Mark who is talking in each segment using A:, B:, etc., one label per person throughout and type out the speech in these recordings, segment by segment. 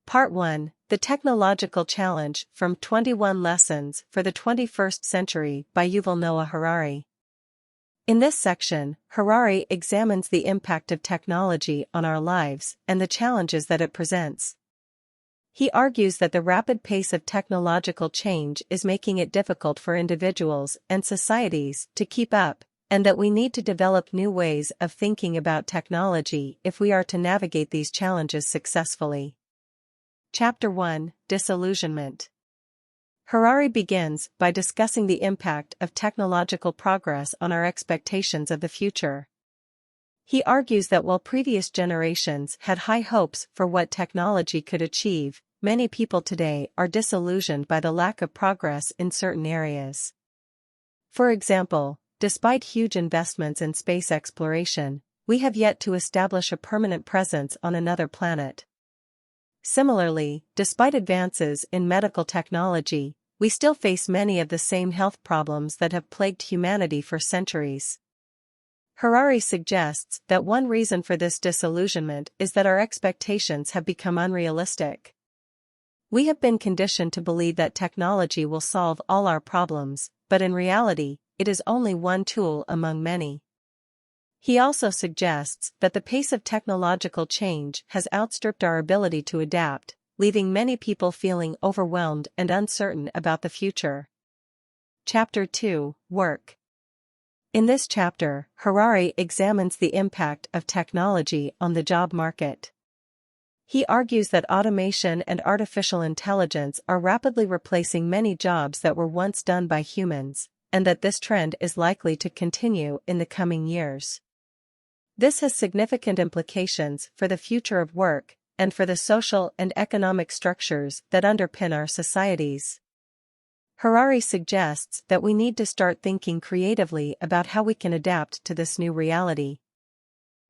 A: Part 1, The Technological Challenge from 21 Lessons for the 21st Century by Yuval Noah Harari. In this section, Harari examines the impact of technology on our lives and the challenges that it presents. He argues that the rapid pace of technological change is making it difficult for individuals and societies to keep up, and that we need to develop new ways of thinking about technology if we are to navigate these challenges successfully. Chapter 1, Disillusionment. Harari begins by discussing the impact of technological progress on our expectations of the future. He argues that while previous generations had high hopes for what technology could achieve, many people today are disillusioned by the lack of progress in certain areas. For example, despite huge investments in space exploration, we have yet to establish a permanent presence on another planet. Similarly, despite advances in medical technology, we still face many of the same health problems that have plagued humanity for centuries. Harari suggests that one reason for this disillusionment is that our expectations have become unrealistic. We have been conditioned to believe that technology will solve all our problems, but in reality, it is only one tool among many. He also suggests that the pace of technological change has outstripped our ability to adapt, leaving many people feeling overwhelmed and uncertain about the future. Chapter 2, Work. In this chapter, Harari examines the impact of technology on the job market. He argues that automation and artificial intelligence are rapidly replacing many jobs that were once done by humans, and that this trend is likely to continue in the coming years. This has significant implications for the future of work and for the social and economic structures that underpin our societies. Harari suggests that we need to start thinking creatively about how we can adapt to this new reality.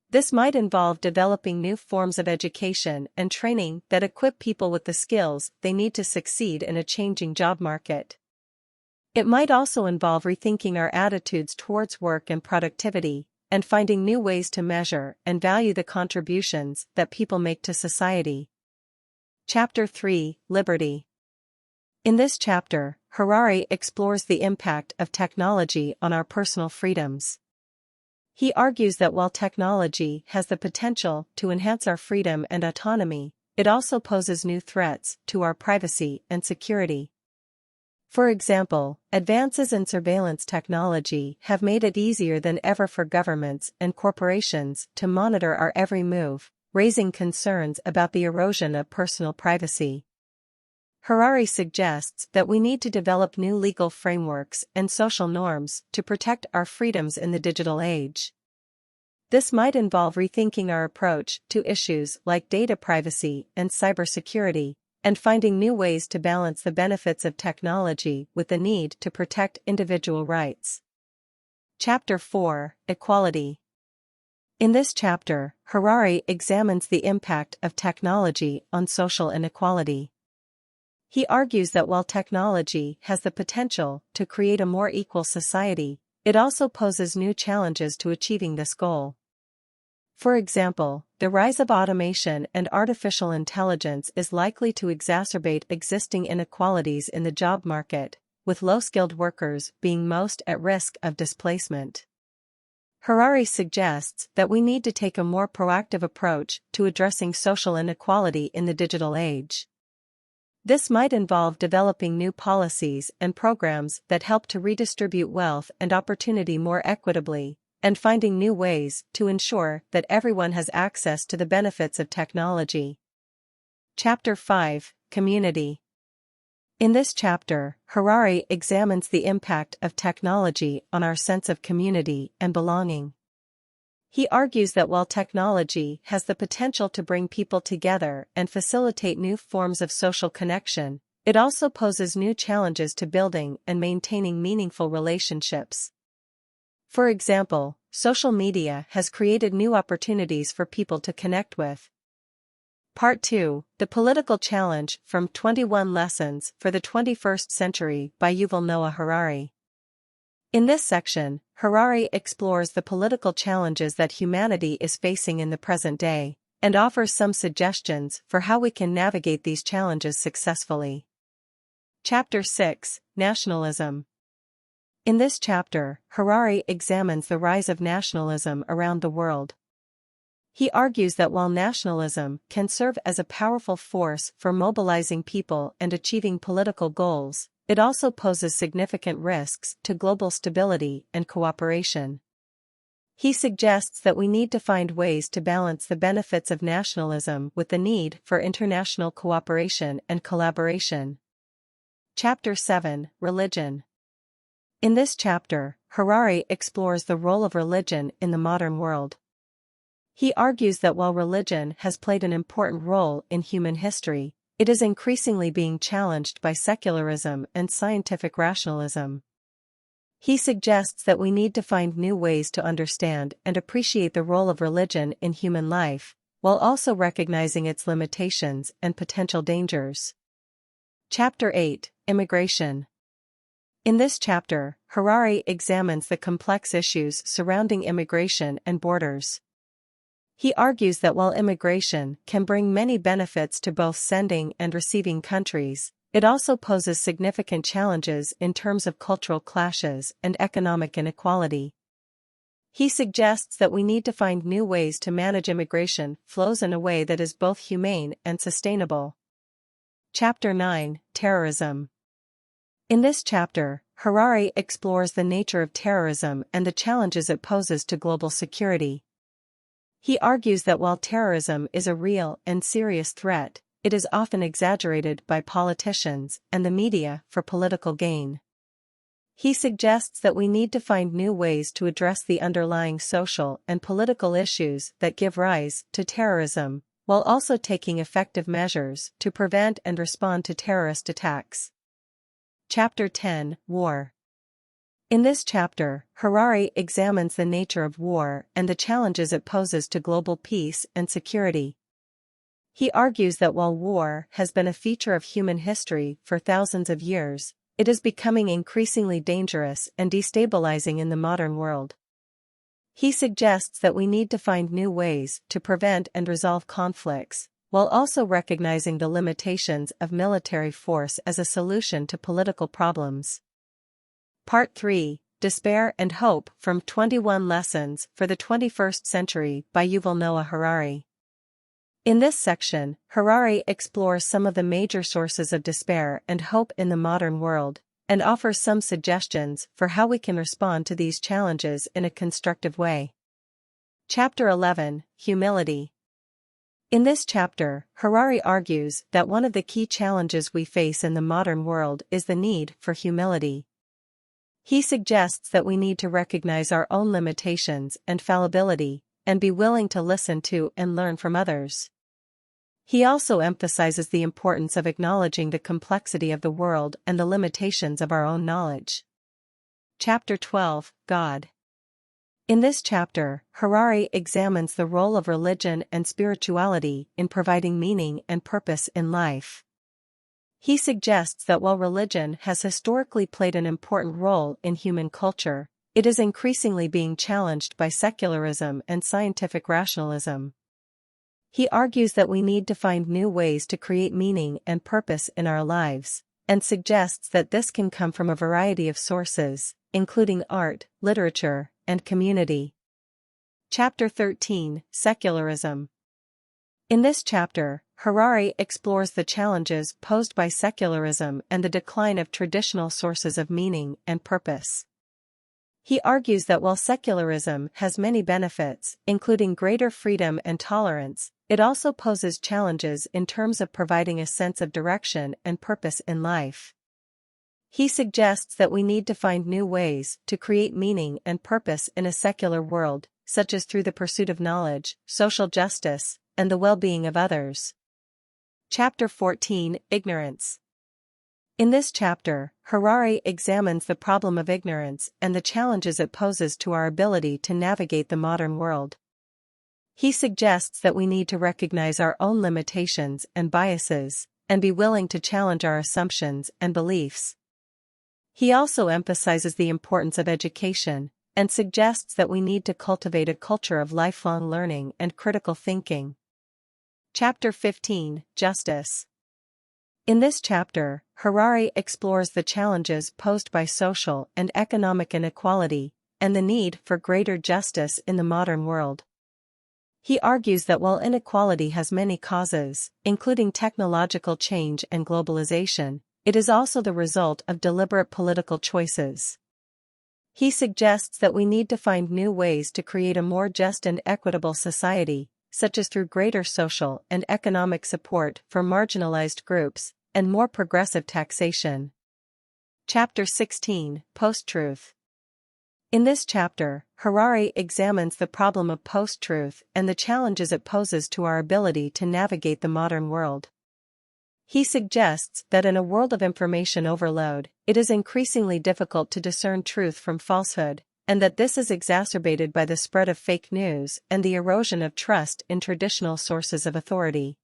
A: This might involve developing new forms of education and training that equip people with the skills they need to succeed in a changing job market. It might also involve rethinking our attitudes towards work and productivity, and finding new ways to measure and value the contributions that people make to society. Chapter 3, Liberty. In this chapter, Harari explores the impact of technology on our personal freedoms. He argues that while technology has the potential to enhance our freedom and autonomy, it also poses new threats to our privacy and security. For example, advances in surveillance technology have made it easier than ever for governments and corporations to monitor our every move, raising concerns about the erosion of personal privacy. Harari suggests that we need to develop new legal frameworks and social norms to protect our freedoms in the digital age. This might involve rethinking our approach to issues like data privacy and cybersecurity, and finding new ways to balance the benefits of technology with the need to protect individual rights. Chapter 4, Equality. In this chapter, Harari examines the impact of technology on social inequality. He argues that while technology has the potential to create a more equal society, it also poses new challenges to achieving this goal. For example, the rise of automation and artificial intelligence is likely to exacerbate existing inequalities in the job market, with low-skilled workers being most at risk of displacement. Harari suggests that we need to take a more proactive approach to addressing social inequality in the digital age. This might involve developing new policies and programs that help to redistribute wealth and opportunity more equitably, and finding new ways to ensure that everyone has access to the benefits of technology. Chapter 5, Community. In this chapter, Harari examines the impact of technology on our sense of community and belonging. He argues that while technology has the potential to bring people together and facilitate new forms of social connection, it also poses new challenges to building and maintaining meaningful relationships. For example, social media has created new opportunities for people to connect with. Part 2, The Political Challenge from 21 Lessons for the 21st Century by Yuval Noah Harari. In this section, Harari explores the political challenges that humanity is facing in the present day, and offers some suggestions for how we can navigate these challenges successfully. Chapter 6, Nationalism. In this chapter, Harari examines the rise of nationalism around the world. He argues that while nationalism can serve as a powerful force for mobilizing people and achieving political goals, it also poses significant risks to global stability and cooperation. He suggests that we need to find ways to balance the benefits of nationalism with the need for international cooperation and collaboration. Chapter 7, Religion. In this chapter, Harari explores the role of religion in the modern world. He argues that while religion has played an important role in human history, it is increasingly being challenged by secularism and scientific rationalism. He suggests that we need to find new ways to understand and appreciate the role of religion in human life, while also recognizing its limitations and potential dangers. Chapter 8, Immigration. In this chapter, Harari examines the complex issues surrounding immigration and borders. He argues that while immigration can bring many benefits to both sending and receiving countries, it also poses significant challenges in terms of cultural clashes and economic inequality. He suggests that we need to find new ways to manage immigration flows in a way that is both humane and sustainable. Chapter 9, Terrorism. In this chapter, Harari explores the nature of terrorism and the challenges it poses to global security. He argues that while terrorism is a real and serious threat, it is often exaggerated by politicians and the media for political gain. He suggests that we need to find new ways to address the underlying social and political issues that give rise to terrorism, while also taking effective measures to prevent and respond to terrorist attacks. Chapter 10, War. In this chapter, Harari examines the nature of war and the challenges it poses to global peace and security. He argues that while war has been a feature of human history for thousands of years, it is becoming increasingly dangerous and destabilizing in the modern world. He suggests that we need to find new ways to prevent and resolve conflicts, while also recognizing the limitations of military force as a solution to political problems. Part 3, Despair and Hope from 21 Lessons for the 21st Century by Yuval Noah Harari. In this section, Harari explores some of the major sources of despair and hope in the modern world, and offers some suggestions for how we can respond to these challenges in a constructive way. Chapter 11, Humility. In this chapter, Harari argues that one of the key challenges we face in the modern world is the need for humility. He suggests that we need to recognize our own limitations and fallibility, and be willing to listen to and learn from others. He also emphasizes the importance of acknowledging the complexity of the world and the limitations of our own knowledge. Chapter 12, God. In this chapter, Harari examines the role of religion and spirituality in providing meaning and purpose in life. He suggests that while religion has historically played an important role in human culture, it is increasingly being challenged by secularism and scientific rationalism. He argues that we need to find new ways to create meaning and purpose in our lives, and suggests that this can come from a variety of sources, including art, literature, and community. Chapter 13, Secularism. In this chapter, Harari explores the challenges posed by secularism and the decline of traditional sources of meaning and purpose. He argues that while secularism has many benefits, including greater freedom and tolerance, it also poses challenges in terms of providing a sense of direction and purpose in life. He suggests that we need to find new ways to create meaning and purpose in a secular world, such as through the pursuit of knowledge, social justice, and the well-being of others. Chapter 14, Ignorance. In this chapter, Harari examines the problem of ignorance and the challenges it poses to our ability to navigate the modern world. He suggests that we need to recognize our own limitations and biases, and be willing to challenge our assumptions and beliefs. He also emphasizes the importance of education, and suggests that we need to cultivate a culture of lifelong learning and critical thinking. Chapter 15, Justice. In this chapter, Harari explores the challenges posed by social and economic inequality, and the need for greater justice in the modern world. He argues that while inequality has many causes, including technological change and globalization, it is also the result of deliberate political choices. He suggests that we need to find new ways to create a more just and equitable society, such as through greater social and economic support for marginalized groups, and more progressive taxation. Chapter 16, Post-Truth. In this chapter, Harari examines the problem of post-truth and the challenges it poses to our ability to navigate the modern world. He suggests that in a world of information overload, it is increasingly difficult to discern truth from falsehood, and that this is exacerbated by the spread of fake news and the erosion of trust in traditional sources of authority.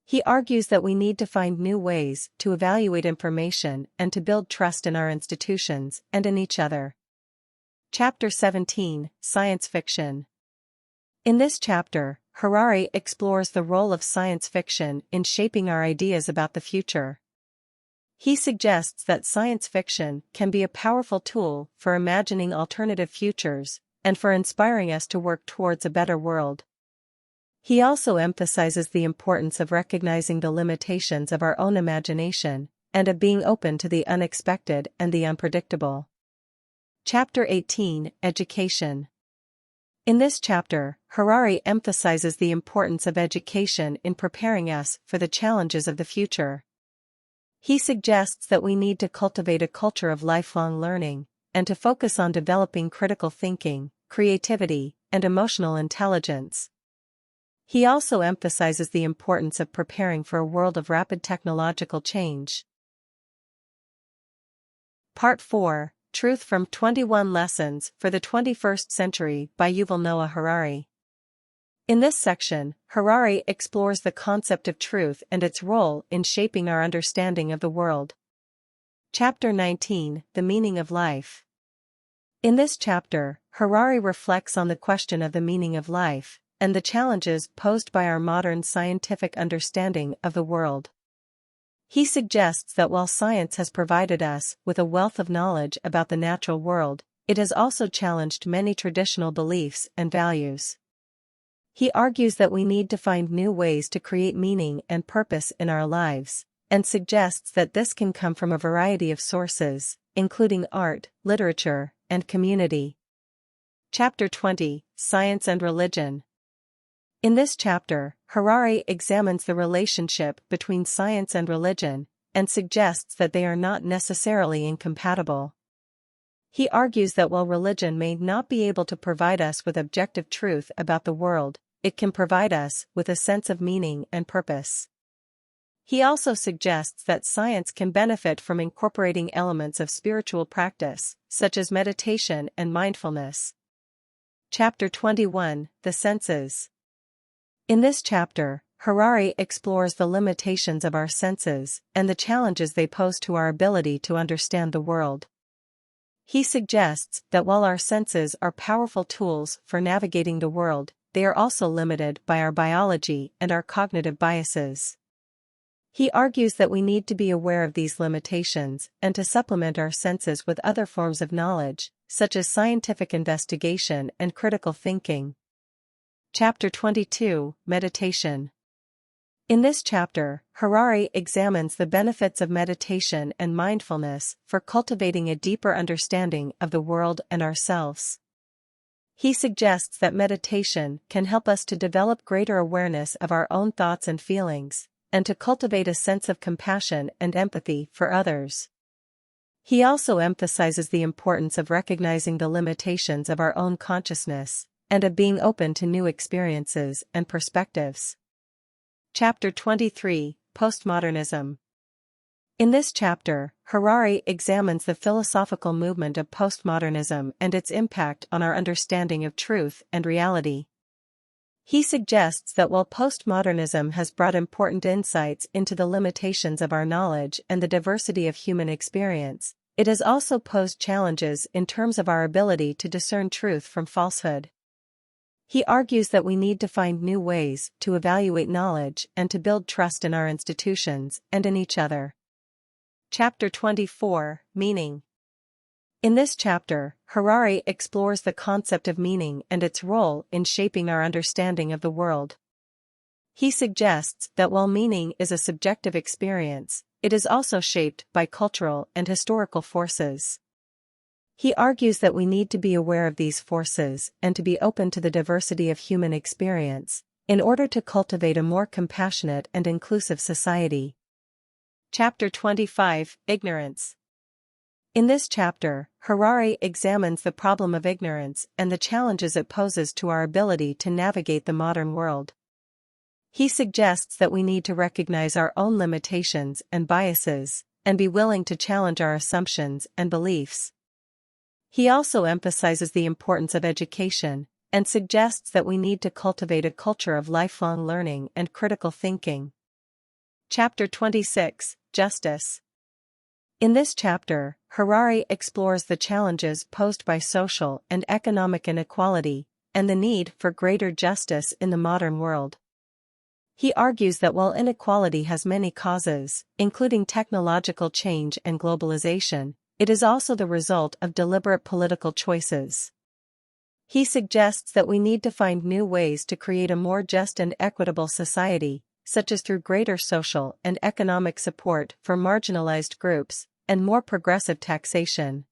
A: He argues that we need to find new ways to evaluate information and to build trust in our institutions and in each other. Chapter 17, Science Fiction. In this chapter, Harari explores the role of science fiction in shaping our ideas about the future. He suggests that science fiction can be a powerful tool for imagining alternative futures and for inspiring us to work towards a better world. He also emphasizes the importance of recognizing the limitations of our own imagination and of being open to the unexpected and the unpredictable. Chapter 18, Education. In this chapter, Harari emphasizes the importance of education in preparing us for the challenges of the future. He suggests that we need to cultivate a culture of lifelong learning, and to focus on developing critical thinking, creativity, and emotional intelligence. He also emphasizes the importance of preparing for a world of rapid technological change. Part 4, Truth from 21 Lessons for the 21st Century by Yuval Noah Harari. In this section, Harari explores the concept of truth and its role in shaping our understanding of the world. Chapter 19, The Meaning of Life. In this chapter, Harari reflects on the question of the meaning of life, and the challenges posed by our modern scientific understanding of the world. He suggests that while science has provided us with a wealth of knowledge about the natural world, it has also challenged many traditional beliefs and values. He argues that we need to find new ways to create meaning and purpose in our lives, and suggests that this can come from a variety of sources, including art, literature, and community. Chapter 20, Science and Religion. In this chapter, Harari examines the relationship between science and religion, and suggests that they are not necessarily incompatible. He argues that while religion may not be able to provide us with objective truth about the world, it can provide us with a sense of meaning and purpose. He also suggests that science can benefit from incorporating elements of spiritual practice, such as meditation and mindfulness. Chapter 21, The Senses. In this chapter, Harari explores the limitations of our senses and the challenges they pose to our ability to understand the world. He suggests that while our senses are powerful tools for navigating the world, they are also limited by our biology and our cognitive biases. He argues that we need to be aware of these limitations and to supplement our senses with other forms of knowledge, such as scientific investigation and critical thinking. Chapter 22, Meditation. In this chapter, Harari examines the benefits of meditation and mindfulness for cultivating a deeper understanding of the world and ourselves. He suggests that meditation can help us to develop greater awareness of our own thoughts and feelings, and to cultivate a sense of compassion and empathy for others. He also emphasizes the importance of recognizing the limitations of our own consciousness, and of being open to new experiences and perspectives. Chapter 23, Postmodernism. In this chapter, Harari examines the philosophical movement of postmodernism and its impact on our understanding of truth and reality. He suggests that while postmodernism has brought important insights into the limitations of our knowledge and the diversity of human experience, it has also posed challenges in terms of our ability to discern truth from falsehood. He argues that we need to find new ways to evaluate knowledge and to build trust in our institutions and in each other. Chapter 24, Meaning. In this chapter, Harari explores the concept of meaning and its role in shaping our understanding of the world. He suggests that while meaning is a subjective experience, it is also shaped by cultural and historical forces. He argues that we need to be aware of these forces and to be open to the diversity of human experience, in order to cultivate a more compassionate and inclusive society. Chapter 25, Ignorance. In this chapter, Harari examines the problem of ignorance and the challenges it poses to our ability to navigate the modern world. He suggests that we need to recognize our own limitations and biases, and be willing to challenge our assumptions and beliefs. He also emphasizes the importance of education, and suggests that we need to cultivate a culture of lifelong learning and critical thinking. Chapter 26, Justice. In this chapter, Harari explores the challenges posed by social and economic inequality, and the need for greater justice in the modern world. He argues that while inequality has many causes, including technological change and globalization, it is also the result of deliberate political choices. He suggests that we need to find new ways to create a more just and equitable society, such as through greater social and economic support for marginalized groups, and more progressive taxation.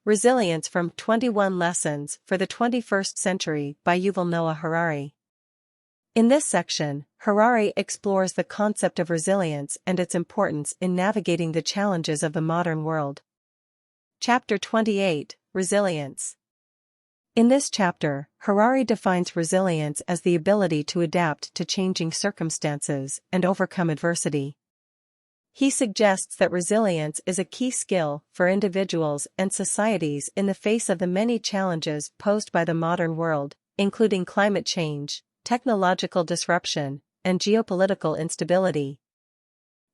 A: Resilience from 21 Lessons for the 21st Century by Yuval Noah Harari. In this section, Harari explores the concept of resilience and its importance in navigating the challenges of the modern world. Chapter 28, Resilience. In this chapter, Harari defines resilience as the ability to adapt to changing circumstances and overcome adversity. He suggests that resilience is a key skill for individuals and societies in the face of the many challenges posed by the modern world, including climate change, technological disruption, and geopolitical instability.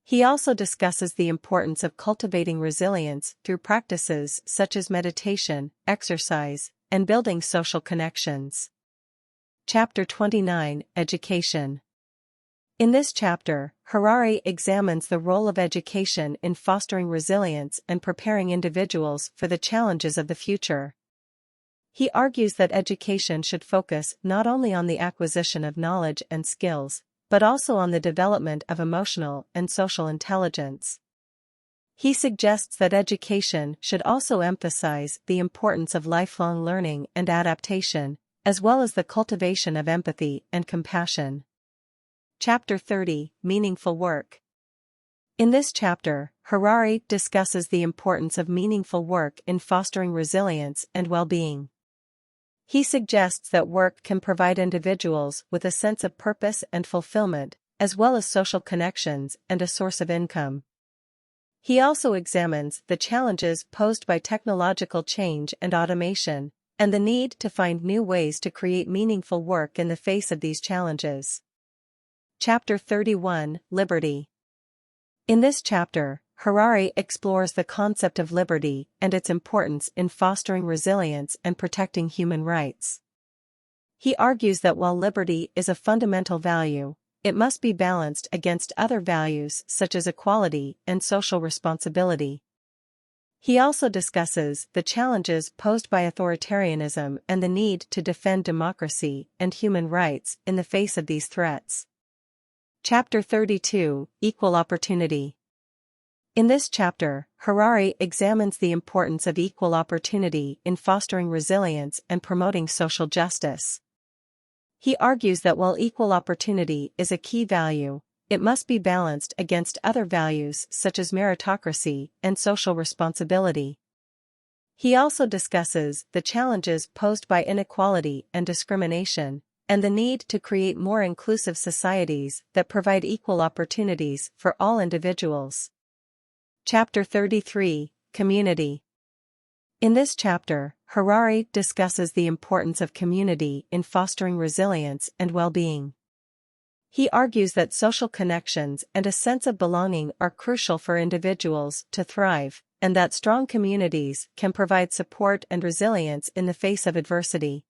A: He also discusses the importance of cultivating resilience through practices such as meditation, exercise, and building social connections. Chapter 29, Education. In this chapter, Harari examines the role of education in fostering resilience and preparing individuals for the challenges of the future. He argues that education should focus not only on the acquisition of knowledge and skills, but also on the development of emotional and social intelligence. He suggests that education should also emphasize the importance of lifelong learning and adaptation, as well as the cultivation of empathy and compassion. Chapter 30, Meaningful Work. In this chapter, Harari discusses the importance of meaningful work in fostering resilience and well-being. He suggests that work can provide individuals with a sense of purpose and fulfillment, as well as social connections and a source of income. He also examines the challenges posed by technological change and automation, and the need to find new ways to create meaningful work in the face of these challenges. Chapter 31, Liberty. In this chapter, Harari explores the concept of liberty and its importance in fostering resilience and protecting human rights. He argues that while liberty is a fundamental value, it must be balanced against other values such as equality and social responsibility. He also discusses the challenges posed by authoritarianism and the need to defend democracy and human rights in the face of these threats. Chapter 32, Equal Opportunity. In this chapter, Harari examines the importance of equal opportunity in fostering resilience and promoting social justice. He argues that while equal opportunity is a key value, it must be balanced against other values such as meritocracy and social responsibility. He also discusses the challenges posed by inequality and discrimination, and the need to create more inclusive societies that provide equal opportunities for all individuals. Chapter 33, Community. In this chapter, Harari discusses the importance of community in fostering resilience and well-being. He argues that social connections and a sense of belonging are crucial for individuals to thrive, and that strong communities can provide support and resilience in the face of adversity.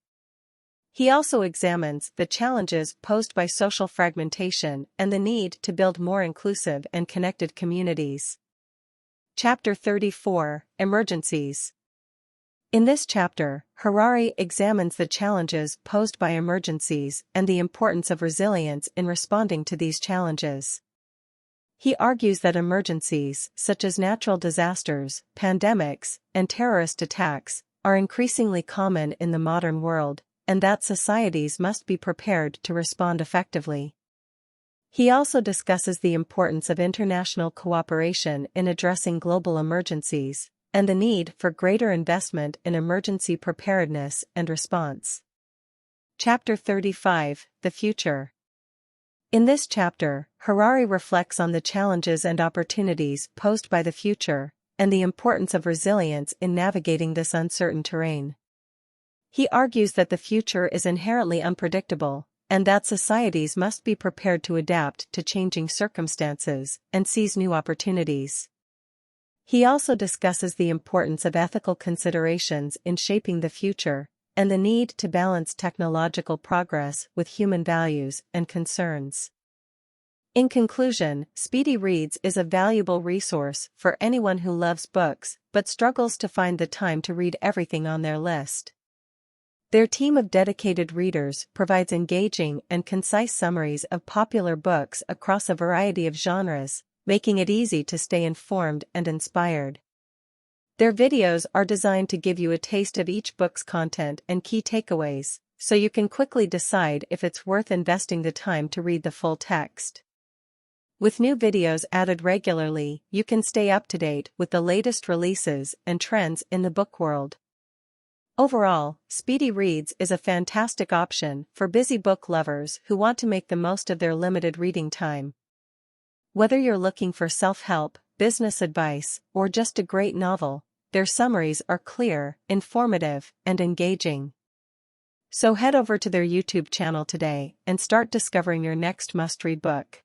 A: He also examines the challenges posed by social fragmentation and the need to build more inclusive and connected communities. Chapter 34: Emergencies. In this chapter, Harari examines the challenges posed by emergencies and the importance of resilience in responding to these challenges. He argues that emergencies, such as natural disasters, pandemics, and terrorist attacks, are increasingly common in the modern world, and that societies must be prepared to respond effectively. He also discusses the importance of international cooperation in addressing global emergencies, and the need for greater investment in emergency preparedness and response. Chapter 35: The Future. In this chapter, Harari reflects on the challenges and opportunities posed by the future, and the importance of resilience in navigating this uncertain terrain. He argues that the future is inherently unpredictable, and that societies must be prepared to adapt to changing circumstances and seize new opportunities. He also discusses the importance of ethical considerations in shaping the future, and the need to balance technological progress with human values and concerns. In conclusion, Speedy Reads is a valuable resource for anyone who loves books but struggles to find the time to read everything on their list. Their team of dedicated readers provides engaging and concise summaries of popular books across a variety of genres, making it easy to stay informed and inspired. Their videos are designed to give you a taste of each book's content and key takeaways, so you can quickly decide if it's worth investing the time to read the full text. With new videos added regularly, you can stay up to date with the latest releases and trends in the book world. Overall, Speedy Reads is a fantastic option for busy book lovers who want to make the most of their limited reading time. Whether you're looking for self-help, business advice, or just a great novel, their summaries are clear, informative, and engaging. So head over to their YouTube channel today and start discovering your next must-read book.